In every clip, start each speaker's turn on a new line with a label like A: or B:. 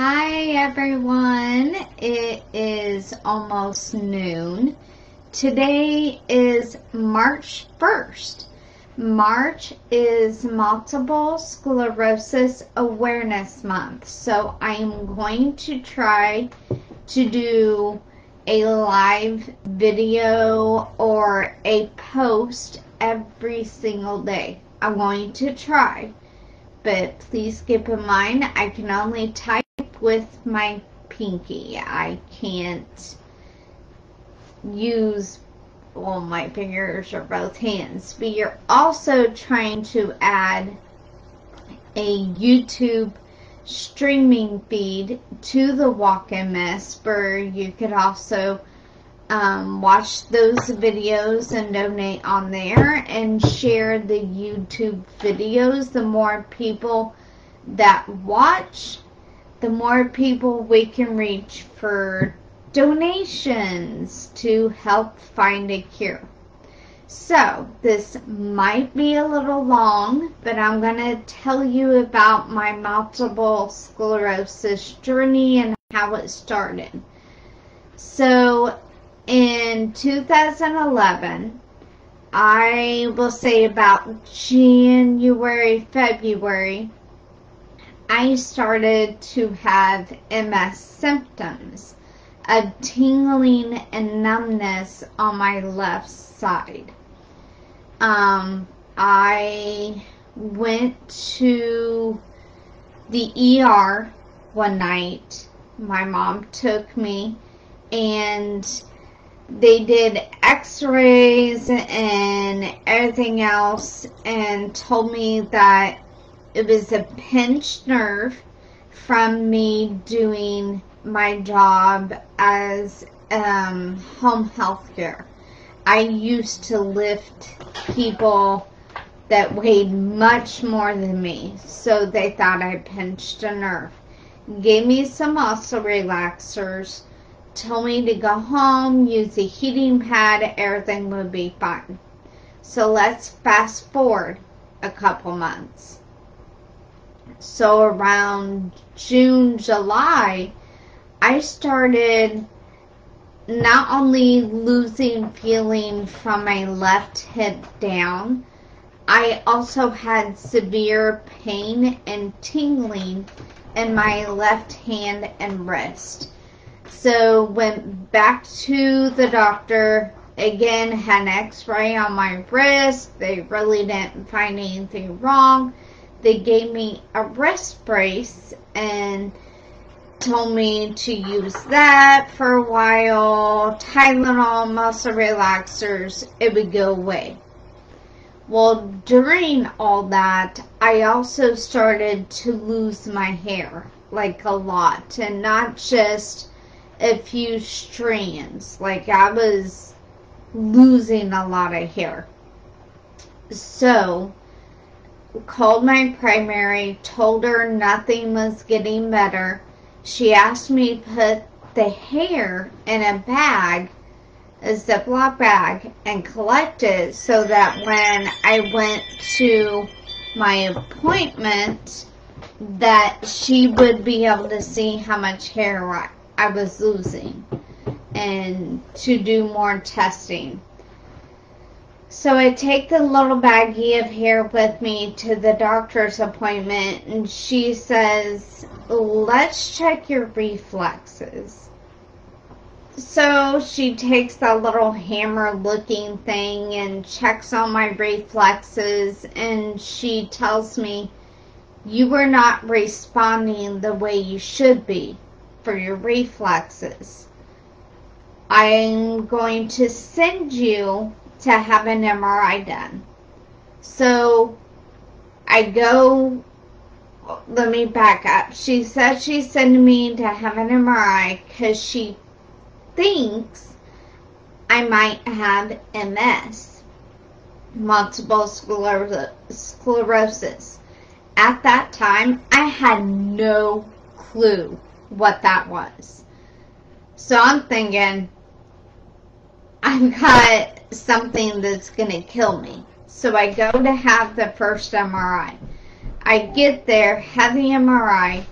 A: Hi everyone, it is almost noon. Today is March 1st. March is Multiple Sclerosis Awareness Month, so I'm going to try to do a live video or a post every single day. I'm going to try, but please keep in mind I can only type with my pinky. I can't use, well, my fingers or both hands. But you're also trying to add a YouTube streaming feed to the Walk-In Mess where you could also watch those videos and donate on there and share the YouTube videos. The more people that watch, the more people we can reach for donations to help find a cure. So, this might be a little long, but I'm going to tell you about my multiple sclerosis journey and how it started. So, in 2011, I will say about January, February, I started to have MS symptoms of tingling and numbness on my left side. I went to the ER one night. My mom took me and they did x-rays and everything else and told me that it was a pinched nerve from me doing my job as home health care. I used to lift people that weighed much more than me, so they thought I pinched a nerve. Gave me some muscle relaxers, told me to go home, use a heating pad, everything would be fine. So let's fast forward a couple months. So around June, July, I started not only losing feeling from my left hip down, I also had severe pain and tingling in my left hand and wrist. So went back to the doctor, again had an x-ray on my wrist. They really didn't find anything wrong. They gave me a wrist brace and told me to use that for a while, Tylenol, muscle relaxers, it would go away. Well, during all that, I also started to lose my hair, like a lot, and not just a few strands. Like I was losing a lot of hair. So, called my primary, told her nothing was getting better. She asked me to put the hair in a bag, a Ziploc bag, and collect it so that when I went to my appointment, that she would be able to see how much hair I was losing and to do more testing. So I take the little baggie of hair with me to the doctor's appointment, and she says, let's check your reflexes. So she takes that little hammer looking thing and checks on my reflexes, and she tells me, you were not responding the way you should be for your reflexes. I'm going to send you to have an MRI done. So I go, let me back up. She said she's sending me to have an MRI because she thinks I might have MS, multiple sclerosis. At that time, I had no clue what that was. So I'm thinking, I've got something that's going to kill me. So I go to have the first MRI. I get there, have the MRI.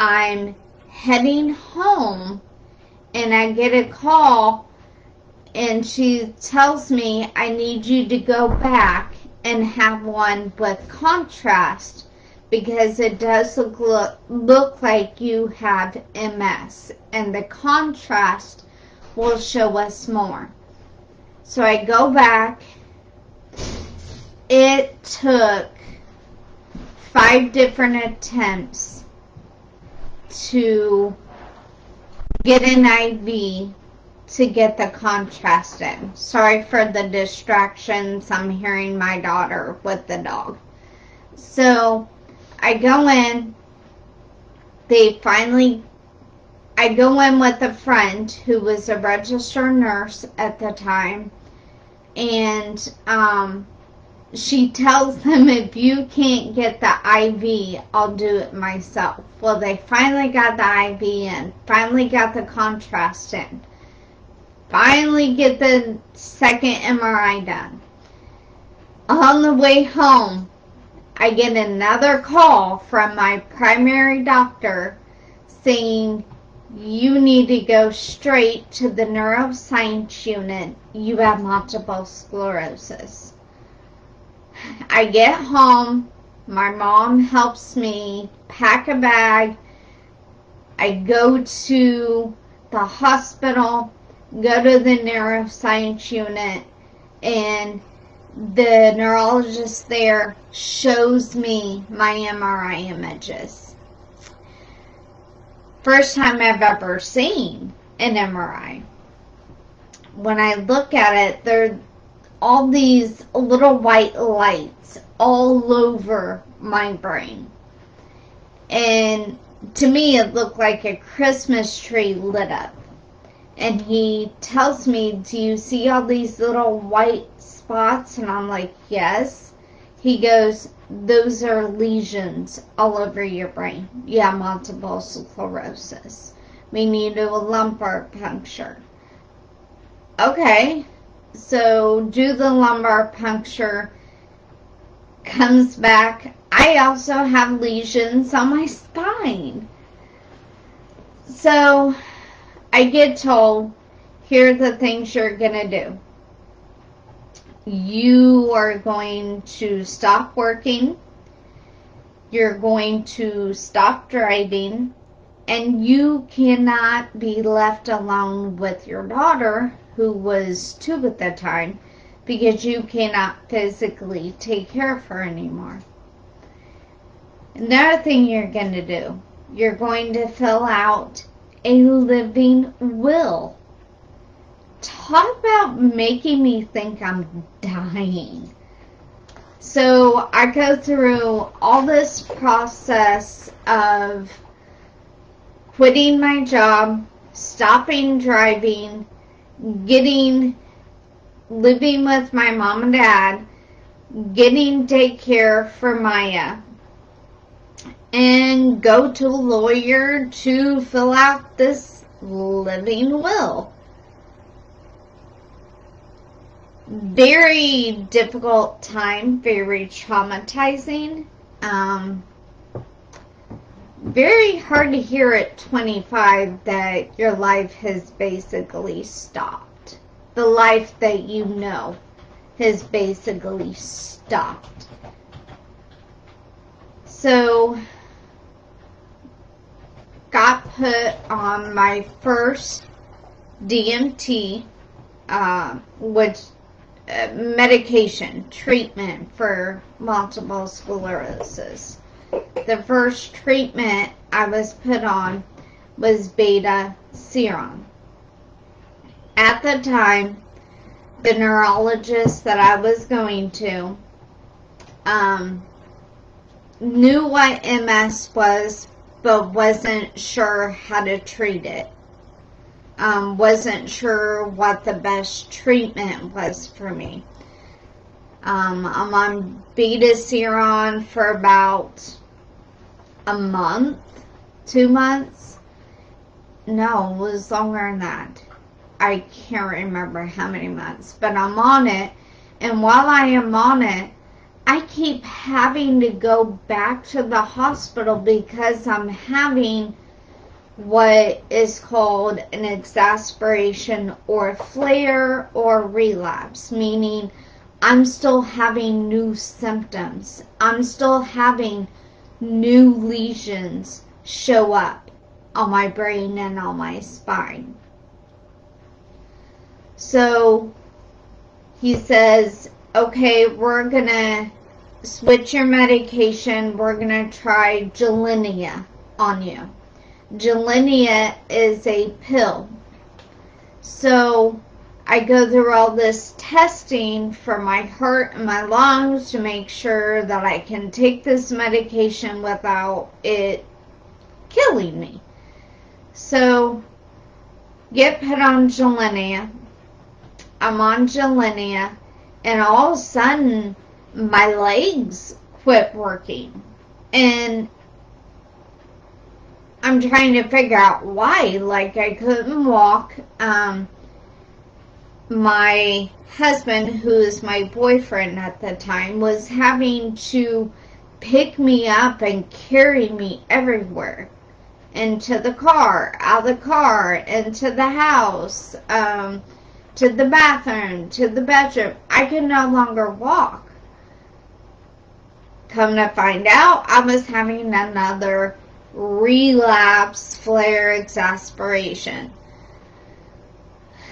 A: I'm heading home, and I get a call, and she tells me I need you to go back and have one with contrast because it does look like you have MS, and the contrast will show us more. So I go back. It took 5 different attempts to get an IV to get the contrast in. Sorry for the distractions. I'm hearing my daughter with the dog. So I go in. I go in with a friend who was a registered nurse at the time, and she tells them, if you can't get the IV, I'll do it myself. Well, they finally got the IV in, finally got the contrast in, finally get the second MRI done. On the way home, I get another call from my primary doctor saying, you need to go straight to the neuroscience unit. You have multiple sclerosis. I get home. My mom helps me pack a bag. I go to the hospital, go to the neuroscience unit, and the neurologist there shows me my MRI images. First time I've ever seen an MRI. When I look at it, there are all these little white lights all over my brain. And to me, it looked like a Christmas tree lit up. And he tells me, do you see all these little white spots? And I'm like, yes. He goes, those are lesions all over your brain. You have multiple sclerosis. We need to do a lumbar puncture. Okay, so do the lumbar puncture. Comes back. I also have lesions on my spine. So I get told, here are the things you're going to do. You are going to stop working. You're going to stop driving. And you cannot be left alone with your daughter, who was 2 at the time, because you cannot physically take care of her anymore. Another thing you're going to do, you're going to fill out a living will. Talk about making me think I'm dying. So I go through all this process of quitting my job, stopping driving, living with my mom and dad, getting daycare for Maya, and go to a lawyer to fill out this living will. Very difficult time, very traumatizing. Very hard to hear at 25 that your life has basically stopped. The life that you know has basically stopped. So, got put on my first DMT, which medication treatment for multiple sclerosis. The first treatment I was put on was beta serum. At the time, the neurologist that I was going to knew what MS was, but wasn't sure how to treat it. Wasn't sure what the best treatment was for me. I'm on beta serum for about a month, 2 months. No, it was longer than that. I can't remember how many months, but I'm on it. And while I am on it, I keep having to go back to the hospital because I'm having what is called an exacerbation or flare or relapse, meaning I'm still having new symptoms. I'm still having new lesions show up on my brain and on my spine. So he says, okay, we're going to switch your medication. We're going to try Gilenya on you. Gilenya is a pill. So I go through all this testing for my heart and my lungs to make sure that I can take this medication without it killing me. So get put on Gilenya. I'm on Gilenya, and all of a sudden my legs quit working, and I'm trying to figure out why. Like, I couldn't walk. My husband, who is my boyfriend at the time, was having to pick me up and carry me everywhere. Into the car, out of the car, into the house, to the bathroom, to the bedroom. I could no longer walk. Come to find out, I was having another relapse, flare, exacerbation.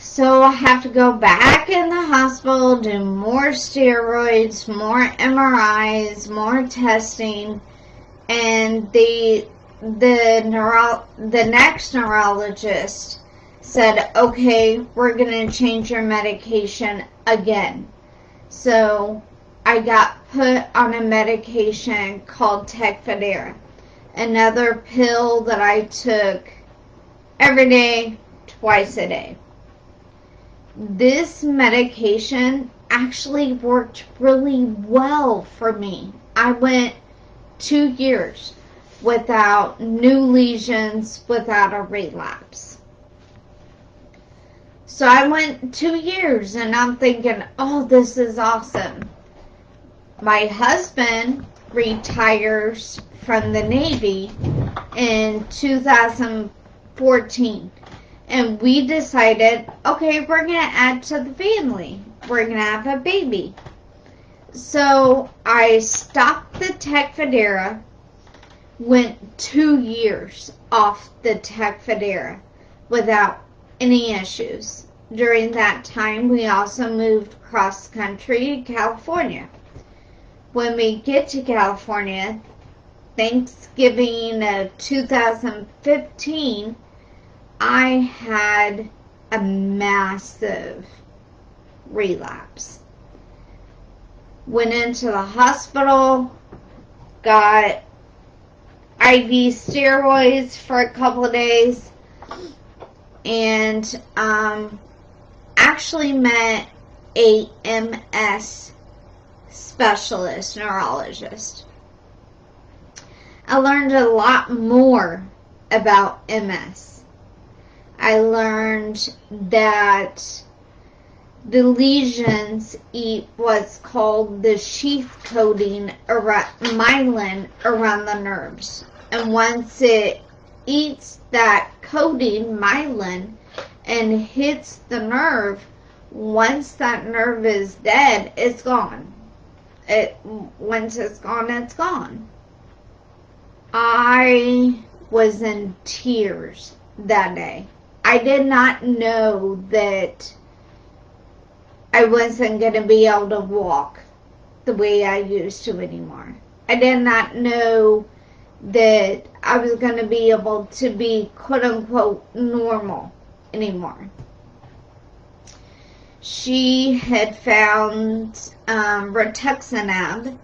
A: So I have to go back in the hospital, do more steroids, more MRIs, more testing, and the next neurologist said, okay, we're going to change your medication again. So I got put on a medication called Tecfidera, another pill that I took every day, twice a day. This medication actually worked really well for me. I went 2 years without new lesions, without a relapse. So I went 2 years, and I'm thinking, oh, this is awesome. My husband retires from the Navy in 2014. And we decided, okay, we're going to add to the family. We're going to have a baby. So I stopped the Tecfidera, went 2 years off the Tecfidera without any issues. During that time, we also moved cross country to California. When we get to California, Thanksgiving of 2015, I had a massive relapse. Went into the hospital, got IV steroids for a couple of days, and actually met a MS specialist, neurologist. I learned a lot more about MS. I learned that the lesions eat what's called the sheath coating myelin around the nerves. And once it eats that coating, myelin, and hits the nerve, once that nerve is dead, it's gone. Once it's gone, it's gone. I was in tears that day. I did not know that I wasn't going to be able to walk the way I used to anymore. I did not know that I was going to be able to be quote-unquote normal anymore. She had found rituximab,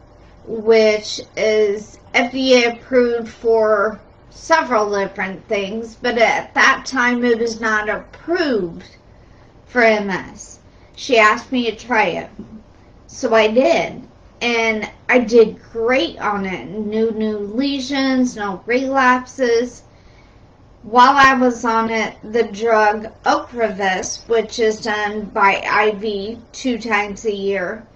A: which is FDA approved for several different things, but at that time it was not approved for MS. She asked me to try it, so I did, and I did great on it. No new lesions, no relapses. While I was on it, the drug Ocrevus, which is done by IV 2 times a year,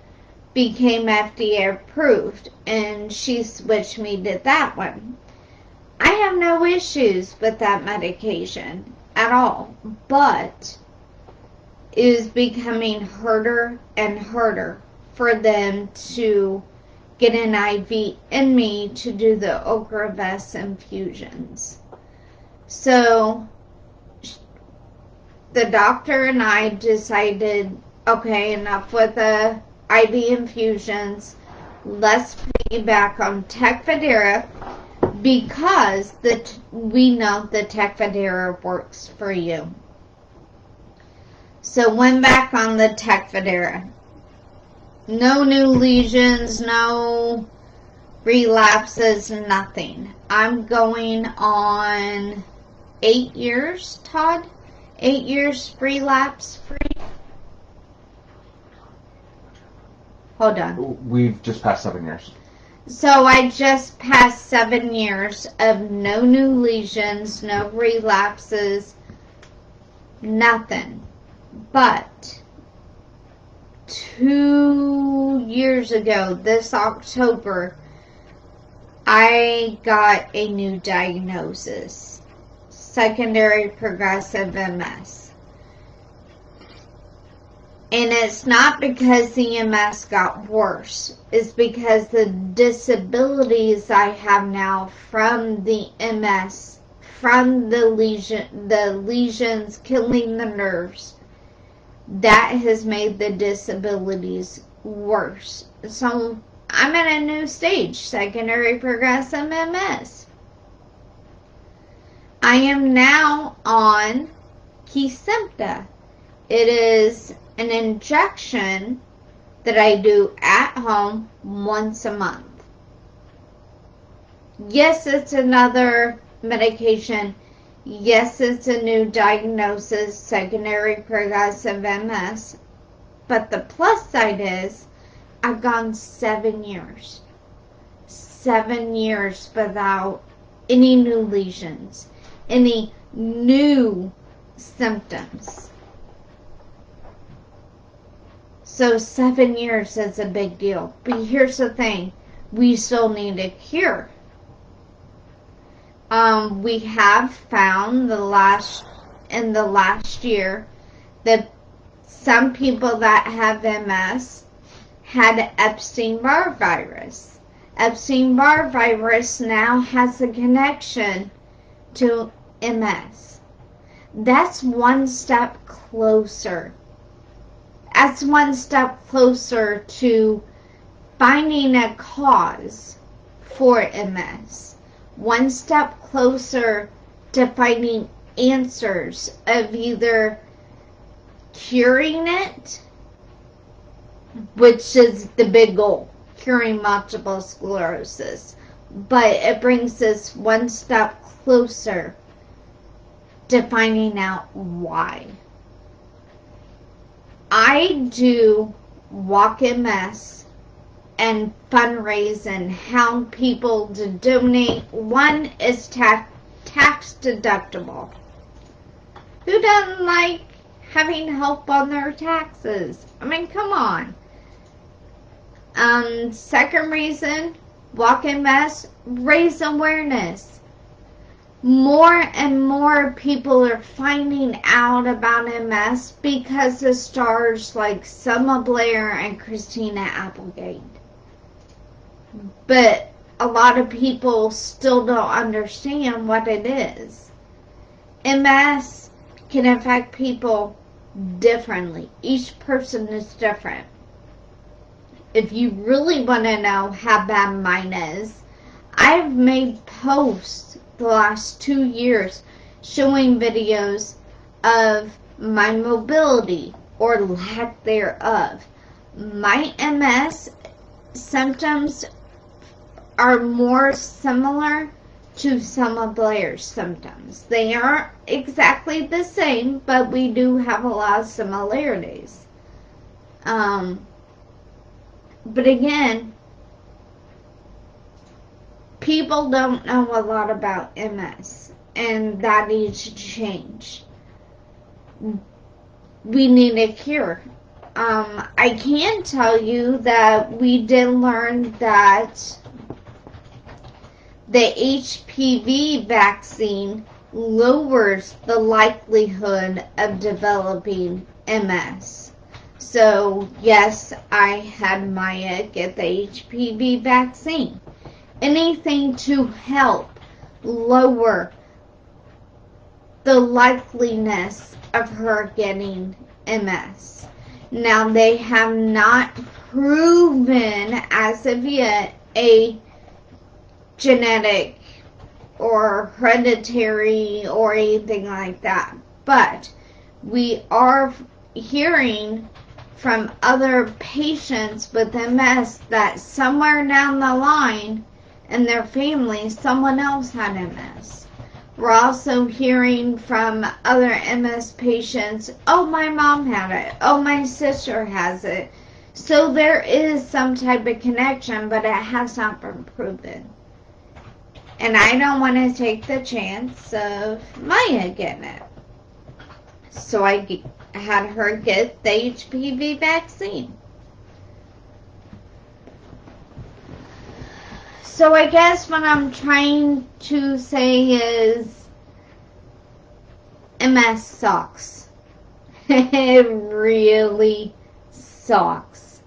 A: became FDA approved, and she switched me to that one. I have no issues with that medication at all, but it is becoming harder and harder for them to get an IV in me to do the Ocrevus infusions. So the doctor and I decided, okay, enough with the IV infusions. Let's piggyback on Tecfidera because we know the Tecfidera works for you. So went back on the Tecfidera. No new lesions, no relapses, nothing. I'm going on 8 years, Todd? 8 years relapse free? Hold on.
B: We've just passed 7 years.
A: So I just passed 7 years of no new lesions, no relapses, nothing. But 2 years ago, this October, I got a new diagnosis. Secondary progressive MS. And it's not because the MS got worse. It's because the disabilities I have now from the MS, from the lesions killing the nerves, that has made the disabilities worse. So I'm at a new stage, secondary progressive MS. I am now on Kesimpta. It is an injection that I do at home once a month. Yes, it's another medication. Yes, it's a new diagnosis, secondary progressive MS. But the plus side is, I've gone 7 years. 7 years without any new lesions, any new symptoms. So 7 years is a big deal. But here's the thing, we still need a cure. We have found in the last year that some people that have MS had Epstein-Barr virus. Epstein-Barr virus now has a connection to MS. That's one step closer. That's one step closer to finding a cause for MS. One step closer to finding answers of either curing it, which is the big goal, curing multiple sclerosis. But it brings us one step closer to finding out why. I do Walk MS and fundraising, hound people to donate. One is tax deductible. Who doesn't like having help on their taxes? I mean, come on. Second reason, Walk MS, raise awareness. More and more people are finding out about MS because of stars like Selma Blair and Christina Applegate. But a lot of people still don't understand what it is. MS can affect people differently. Each person is different. If you really want to know how bad mine is, I've made posts the last 2 years showing videos of my mobility or lack thereof. My MS symptoms are more similar to Selma Blair's symptoms. They aren't exactly the same, but we do have a lot of similarities. But again, people don't know a lot about MS, and that needs to change. We need a cure. I can tell you that we did learn that the HPV vaccine lowers the likelihood of developing MS. So yes, I had Maya get the HPV vaccine. Anything to help lower the likeliness of her getting MS. Now, they have not proven as of yet a genetic or hereditary or anything like that, but we are hearing from other patients with MS that somewhere down the line in their family, someone else had MS. We're also hearing from other MS patients, oh, my mom had it, oh, my sister has it. So there is some type of connection, but it has not been proven. And I don't want to take the chance of Maya getting it. So I had her get the HPV vaccine. So I guess what I'm trying to say is MS sucks. It really sucks.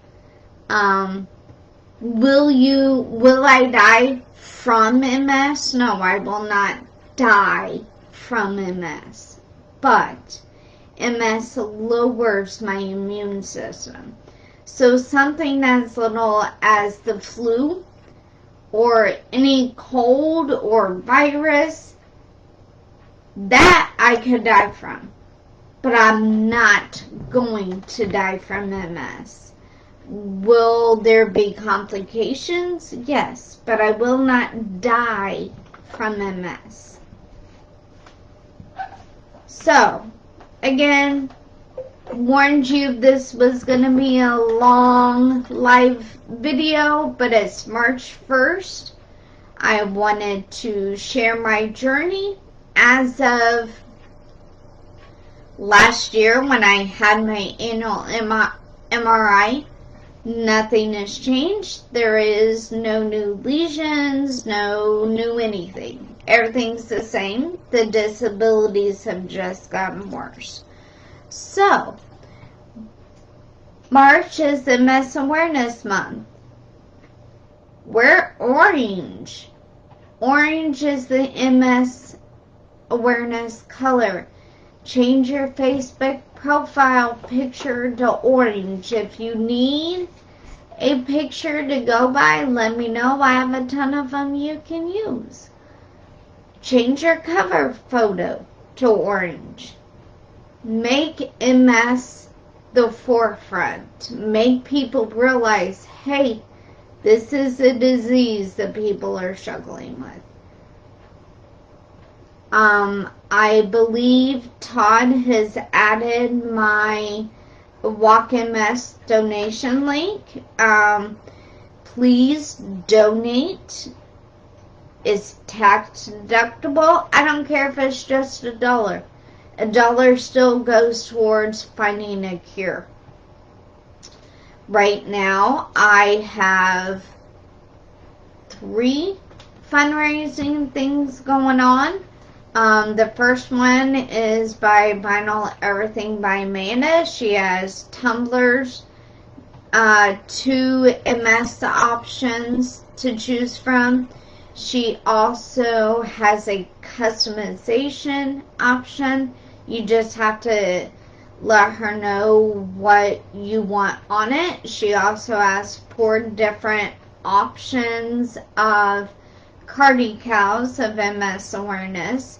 A: Will I die from MS? No, I will not die from MS. But MS lowers my immune system. So something as little as the flu or any cold or virus, that I could die from. But I'm not going to die from MS. Will there be complications? Yes, but I will not die from MS. So, again, warned you this was going to be a long live video, but it's March 1st. I wanted to share my journey as of last year when I had my annual MRI. Nothing has changed. There is no new lesions, no new anything. Everything's the same. The disabilities have just gotten worse. So, March is the MS Awareness Month. We're orange. Orange is the MS Awareness color. Change your Facebook profile picture to orange. If you need a picture to go by, let me know. I have a ton of them you can use. Change your cover photo to orange. Make MS the forefront. Make people realize, hey, this is a disease that people are struggling with. I believe Todd has added my Walk MS donation link. Please donate. It's tax deductible. I don't care if it's just $1. $1 still goes towards finding a cure. Right now, I have 3 fundraising things going on. The first one is by Vinyl Everything by Amanda. She has tumblers, 2 MS options to choose from. She also has a customization option. You just have to let her know what you want on it. She also has 4 different options of card decals of MS awareness.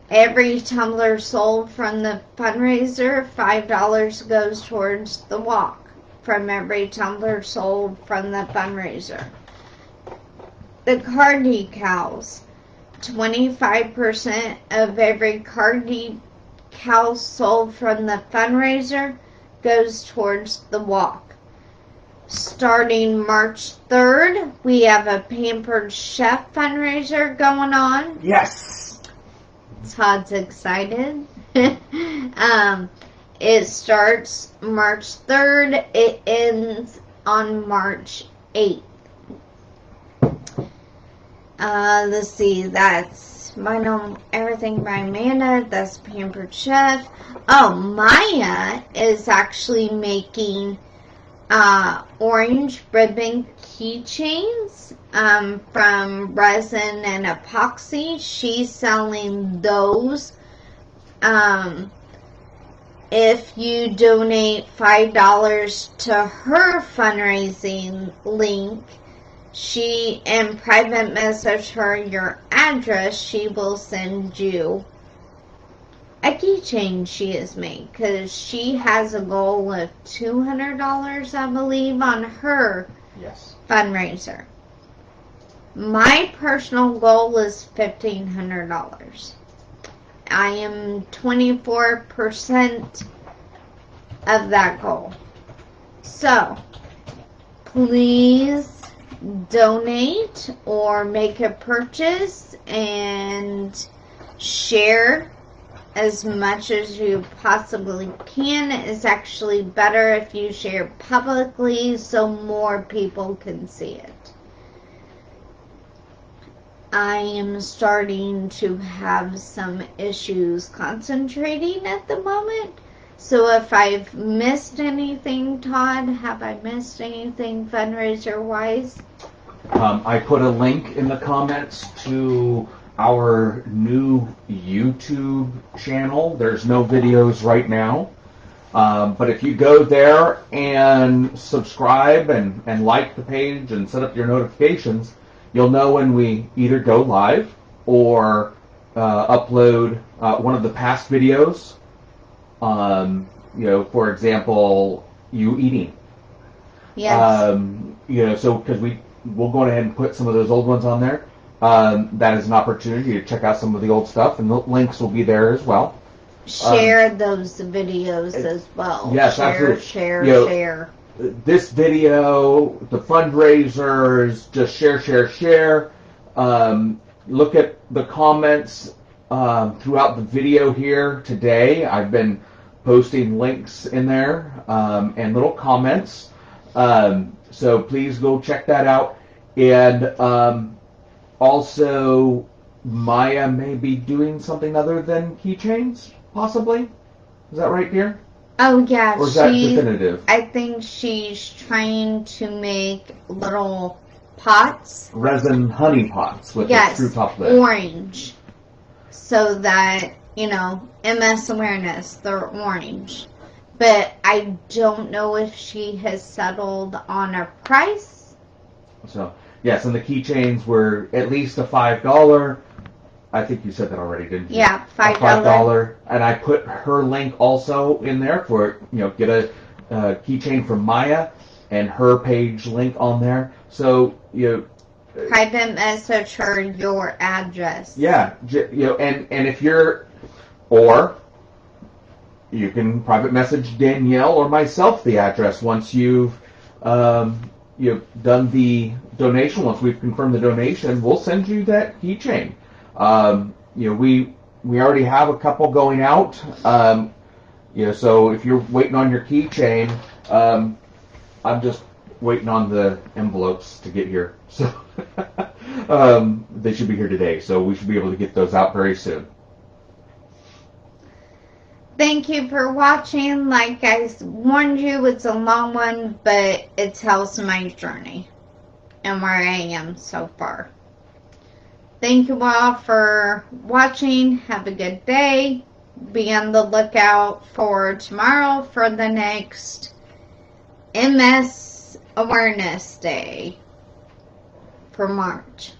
A: Every tumbler sold from the fundraiser, $5 goes towards the walk from every tumbler sold from the fundraiser. The card decals, 25% of every card decal sold from the fundraiser goes towards the walk. Starting March 3rd, we have a Pampered Chef fundraiser going on.
B: Yes!
A: Todd's excited. It starts March 3rd. It ends on March 8th. Let's see, that's Everything by Amanda. That's Pampered Chef. Oh, Maya is actually making orange ribbon keychains from resin and epoxy. She's selling those. If you donate $5 to her fundraising link, and private message her your address, she will send you a keychain she has made, because she has a goal of $200, I believe, on her fundraiser. My personal goal is $1,500. I am 24% of that goal. So, please donate or make a purchase and share as much as you possibly can. It's actually better if you share publicly so more people can see it. I am starting to have some issues concentrating at the moment. So if I've missed anything, Todd, have I missed anything fundraiser-wise?
B: I put a link in the comments to our new YouTube channel. There's no videos right now. But if you go there and subscribe and like the page and set up your notifications, you'll know when we either go live or upload one of the past videos. For example, you eating.
A: Yes.
B: So because we'll go ahead and put some of those old ones on there. That is an opportunity to check out some of the old stuff, and the links will be there as well.
A: Share those videos as well.
B: Yes, absolutely.
A: Share.
B: This video, the fundraisers, just share. Look at the comments throughout the video here today. I've been posting links in there and little comments. So please go check that out. And also, Maya may be doing something other than keychains, possibly. Is that right, dear?
A: Oh, yeah.
B: Or is that definitive?
A: I think she's trying to make little pots.
B: Resin honey pots with a screw top lid.
A: Orange. So that, MS awareness, they're orange. But I don't know if she has settled on a price.
B: So, yes, and the keychains were at least a $5. I think you said that already, didn't you?
A: Yeah, $5.
B: $5. And I put her link also in there for, get a keychain from Maya and her page link on there. So,
A: private message her your address.
B: Yeah, and if you're, or you can private message Danielle or myself the address once you've done the donation. Once we've confirmed the donation, we'll send you that keychain. We already have a couple going out. So if you're waiting on your keychain, I'm just waiting on the envelopes to get here. So they should be here today. So we should be able to get those out very soon.
A: Thank you for watching. Like I warned you, it's a long one, but it tells my journey and where I am so far. Thank you all for watching. Have a good day. Be on the lookout for tomorrow for the next MS Awareness Day for March.